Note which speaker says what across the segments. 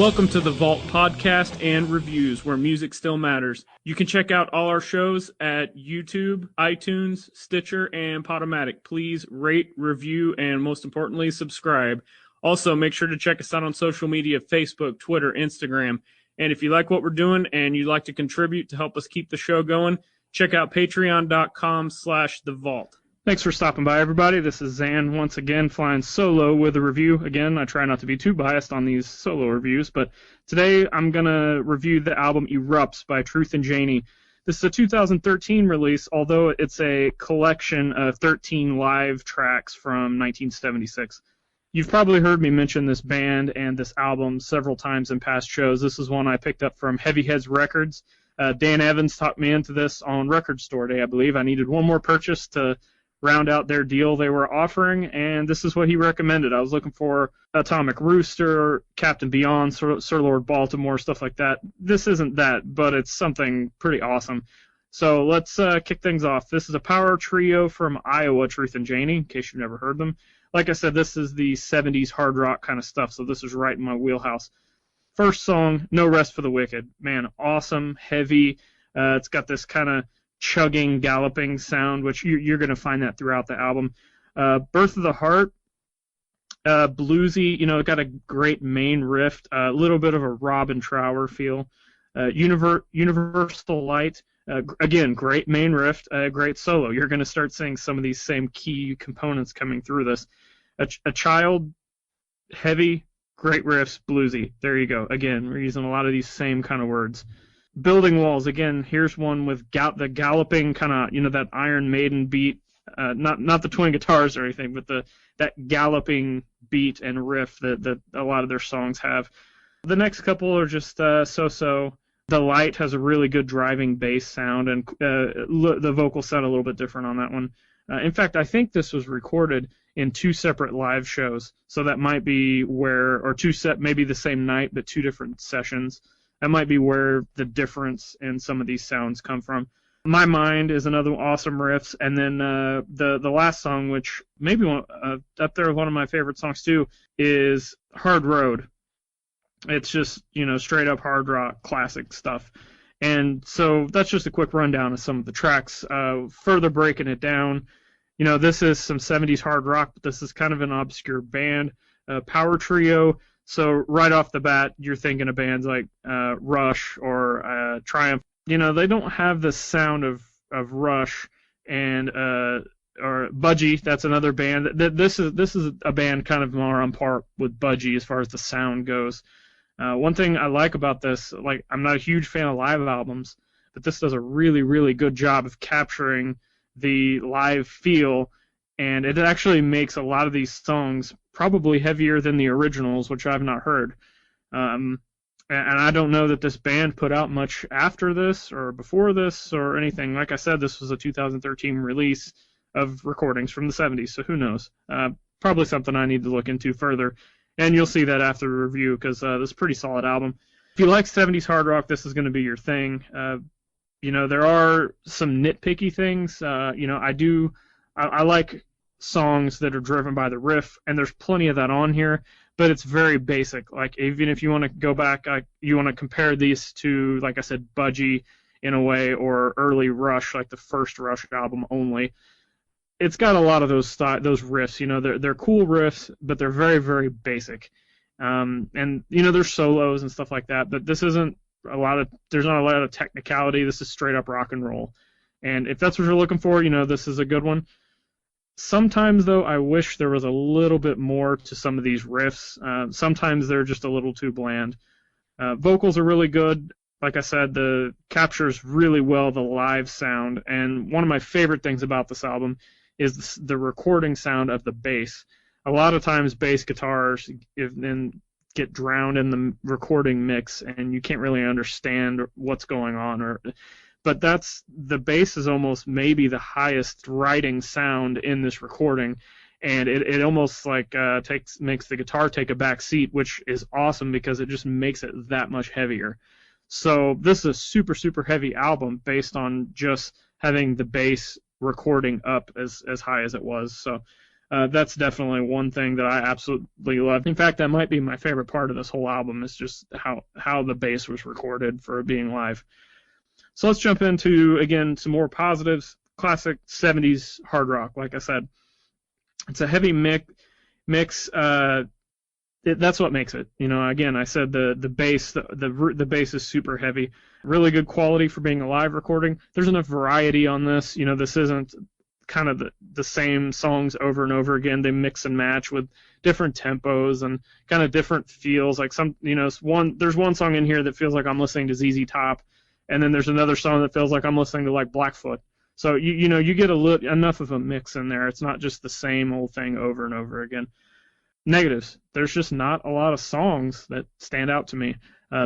Speaker 1: Welcome to the Vault Podcast and Reviews, where music still matters. You can check out all our shows at YouTube, iTunes, Stitcher, and Podomatic. Please rate, review, and most importantly, subscribe. Also, make sure to check us out on social media, Facebook, Twitter, Instagram. And if you like what we're doing and you'd like to contribute to help us keep the show going, check out patreon.com/thevault. Thanks for stopping by, everybody. This is Zhan once again flying solo with a review. Again, I try not to be too biased on these solo reviews, but today I'm going to review the album Erupts by Truth and Janey. This is a 2013 release, although it's a collection of 13 live tracks from 1976. You've probably heard me mention this band and this album several times in past shows. This is one I picked up from Heavy Heads Records. Dan Evans talked me into this on Record Store Day, I believe. I needed one more purchase to round out their deal they were offering, and this is what he recommended. I was looking for Atomic Rooster, Captain Beyond, Sir Lord Baltimore, stuff like that. This isn't that, but it's something pretty awesome. So let's kick things off. This is a power trio from Iowa, Truth and Janey, in case you've never heard them. Like I said, this is the 70s hard rock kind of stuff, so this is right in my wheelhouse. First song, No Rest for the Wicked. Man, awesome, heavy. It's got this kind of chugging, galloping sound, which you're going to find that throughout the album. Birth of the Heart, bluesy, it got a great main riff, a little bit of a Robin Trower feel. Universal Light, again, great main riff, great solo. You're going to start seeing some of these same key components coming through this. A Child, heavy, great riffs, bluesy. There you go. Again, we're using a lot of these same kind of words. Building Walls, again, here's one with the galloping kind of, that Iron Maiden beat, not the twin guitars or anything, but that galloping beat and riff that a lot of their songs have. The next couple are just so-so. The Light has a really good driving bass sound, and the vocals sound a little bit different on that one. In fact, I think this was recorded in two separate live shows, so that might be maybe the same night, but two different sessions. That might be where the difference in some of these sounds come from. My Mind is another awesome riffs, and then the last song, which maybe up there with one of my favorite songs too, is Hard Road. It's just straight up hard rock classic stuff. And so that's just a quick rundown of some of the tracks. Further breaking it down, this is some 70s hard rock, but this is kind of an obscure band, power trio. So right off the bat, you're thinking of bands like Rush or Triumph. They don't have the sound of Rush and or Budgie. That's another band. This is a band kind of more on par with Budgie as far as the sound goes. One thing I like about this, I'm not a huge fan of live albums, but this does a really, really good job of capturing the live feel. And it actually makes a lot of these songs probably heavier than the originals, which I've not heard. And I don't know that this band put out much after this or before this or anything. Like I said, this was a 2013 release of recordings from the 70s, so who knows? Probably something I need to look into further. And you'll see that after the review, because this is a pretty solid album. If you like 70s hard rock, this is going to be your thing. There are some nitpicky things. I like songs that are driven by the riff, and there's plenty of that on here, but it's very basic. Like, even if you want to go back, you want to compare these to, like I said, Budgie in a way, or early Rush, like the first Rush album only. It's got a lot of those riffs. They're cool riffs, but they're very, very basic. And there's solos and stuff like that, but this isn't there's not a lot of technicality. This is straight up rock and roll. And if that's what you're looking for, this is a good one. Sometimes, though, I wish there was a little bit more to some of these riffs. Sometimes they're just a little too bland. Vocals are really good. Like I said, the captures really well the live sound. And one of my favorite things about this album is the recording sound of the bass. A lot of times bass guitars get drowned in the recording mix, and you can't really understand what's going on. But the bass is almost maybe the highest writing sound in this recording, and it almost makes the guitar take a back seat, which is awesome because it just makes it that much heavier. So this is a super, super heavy album based on just having the bass recording up as high as it was. So That's definitely one thing that I absolutely love. In fact, that might be my favorite part of this whole album is just how the bass was recorded for being live. So let's jump into, again, some more positives. Classic 70s hard rock, like I said. It's a heavy mix. That's what makes it. Again, I said the bass, the bass is super heavy. Really good quality for being a live recording. There's enough variety on this. This isn't kind of the same songs over and over again. They mix and match with different tempos and kind of different feels. Like there's one song in here that feels like I'm listening to ZZ Top, and then there's another song that feels like I'm listening to like Blackfoot. So you get enough of a mix in there. It's not just the same old thing over and over again. Negatives. There's just not a lot of songs that stand out to me.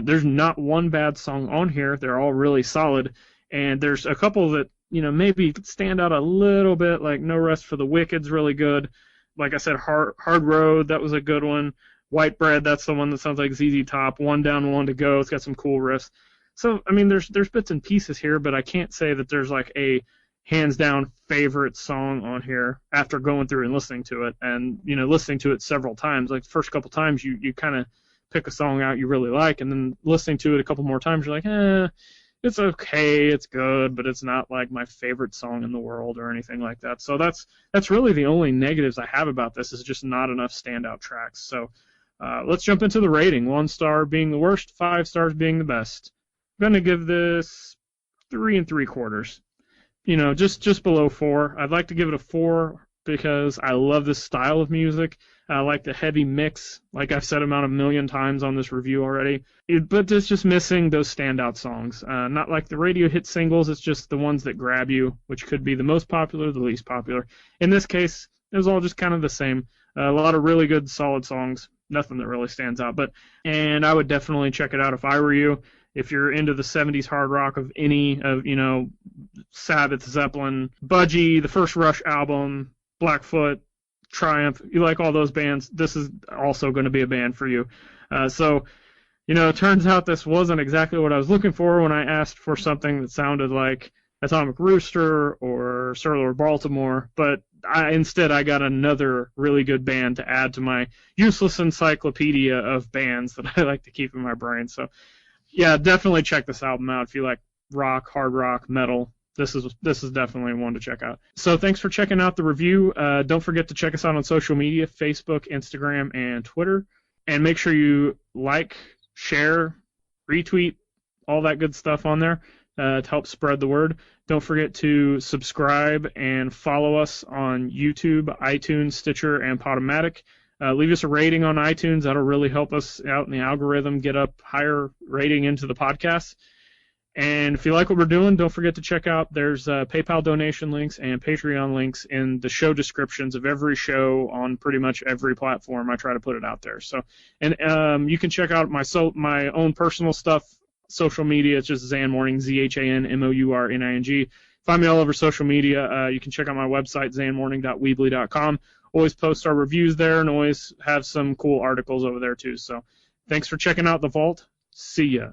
Speaker 1: There's not one bad song on here. They're all really solid. And there's a couple that, maybe stand out a little bit, like No Rest for the Wicked's really good. Like I said, Hard Road, that was a good one. White Bread, that's the one that sounds like ZZ Top. One Down, One to Go, it's got some cool riffs. So, there's bits and pieces here, but I can't say that there's like a hands down favorite song on here after going through and listening to it, and listening to it several times. Like the first couple times you kind of pick a song out you really like, and then listening to it a couple more times you're like, it's okay, it's good, but it's not like my favorite song in the world or anything like that. So that's really the only negatives I have about this, is just not enough standout tracks. So let's jump into the rating. 1 star being the worst, 5 stars being the best. I'm gonna give this 3 3/4. Just below 4. I'd like to give it a 4 because I love this style of music. I like the heavy mix, like I've said about 1,000,000 times on this review already. But it's just missing those standout songs. Not like the radio hit singles, it's just the ones that grab you, which could be the most popular, the least popular. In this case, it was all just kind of the same. A lot of really good, solid songs. Nothing that really stands out. And I would definitely check it out if I were you. If you're into the 70s hard rock of any of, Sabbath, Zeppelin, Budgie, the first Rush album, Blackfoot, Triumph, you like all those bands, this is also going to be a band for you. It turns out this wasn't exactly what I was looking for when I asked for something that sounded like Atomic Rooster or Sir Lord Baltimore, but instead I got another really good band to add to my useless encyclopedia of bands that I like to keep in my brain. So yeah, definitely check this album out if you like rock, hard rock, metal. This is definitely one to check out. So thanks for checking out the review. Don't forget to check us out on social media, Facebook, Instagram, and Twitter. And make sure you like, share, retweet, all that good stuff on there to help spread the word. Don't forget to subscribe and follow us on YouTube, iTunes, Stitcher, and Podomatic. Leave us a rating on iTunes. That'll really help us out in the algorithm, get up higher rating into the podcast. And if you like what we're doing, don't forget to check out, there's PayPal donation links and Patreon links in the show descriptions of every show on pretty much every platform. I try to put it out there. So, and you can check out my own personal stuff, social media. It's just Zhan Morning, ZhanMourning. Find me all over social media. You can check out my website, zhanmorning.weebly.com. Always post our reviews there and always have some cool articles over there too. So thanks for checking out The Vault. See ya.